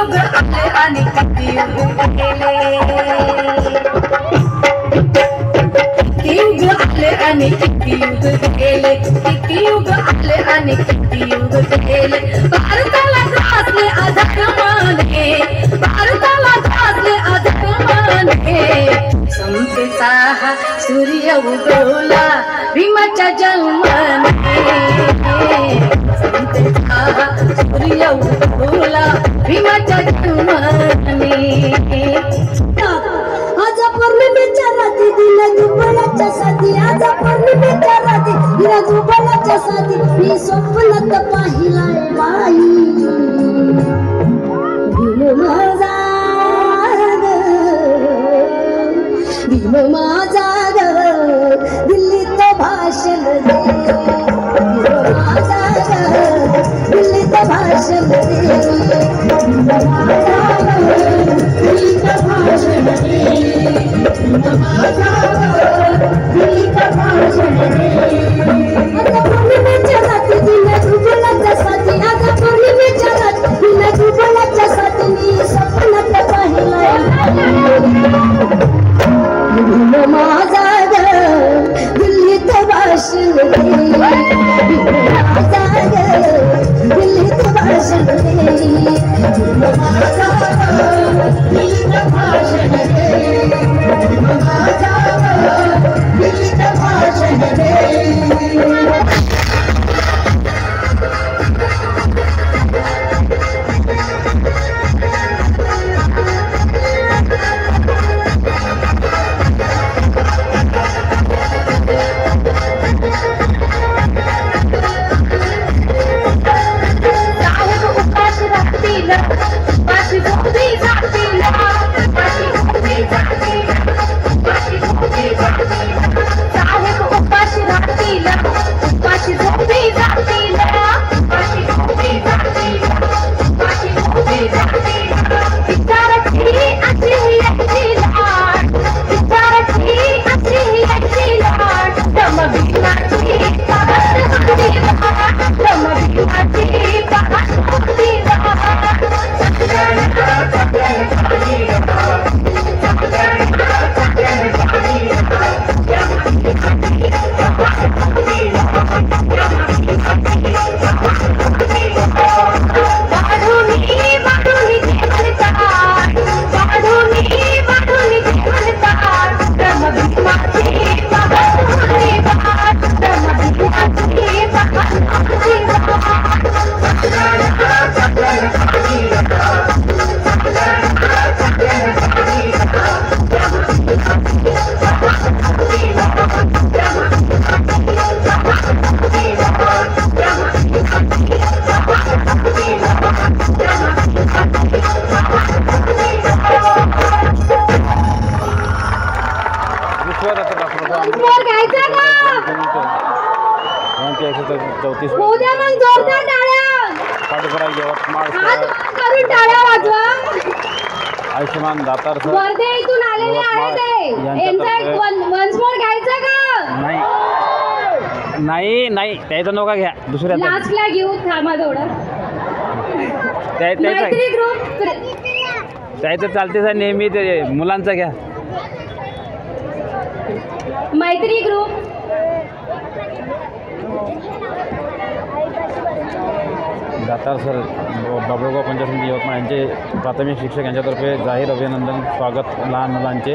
युग आले आणि किती युग गेले, किती युग आले आणि किती युग गेले, किती युग आले आणि किती युग गेले. भारताला त्रासले अधर्माने, भारताला त्रासले अधर्माने. समतेचा हा सूर्य उगवला भीमाच्या जन्माने, समतेचा हा सूर्य उगवला भीमाच्या जन्माने. आज पौर्णिमेच्या रात्री दिला दुबळाच्या साथी, आज पौर्णिमेच्या रात्री दिला दुबळाच्या साथी. मी स्वप्नात पाहिलाय बाई भीम माझा ग, भीम माझा ग, दिल्लीत भाषण दे, भीम माझा ग, दिल्लीत भाषण दे, भीम माझा ग, दिल्लीत भाषण दे, भीम माझा ग, दिल्लीत भाषण दे. आता पौर्णिमेच्या रात्री दिला दुबळाच्या साथी, आता पौर्णिमेच्या रात्री दिला दुबळाच्या साथी. मी स्वप्नात पाहिलाय भीम माझा ग, दिल्लीत भाषण दे, भीम माझा ग, दिल्लीत भाषण दे, भीम माझा ग, दिल्लीत भाषण दे, भीम माझा ग, दिल्लीत भाषण दे. आयुष्यमान दातार सर वर्धे इथून आलेले आहेत ते. वन्स मोर घ्यायचं का? नाही नाही नाही, त्याचं नका घ्या, दुसऱ्या लास्टला घेऊ, थांबा थोडं. मैत्री ग्रुप त्याचं चालतेच आहे नेहमी, ते मुलांचा घ्या. मैत्री ग्रुप दातार सर बाबुळगाव पंचायत समिती यवतमाळ यांचे प्राथमिक शिक्षक यांच्यातर्फे जाहीर अभिनंदन स्वागत लहान मुलांचे.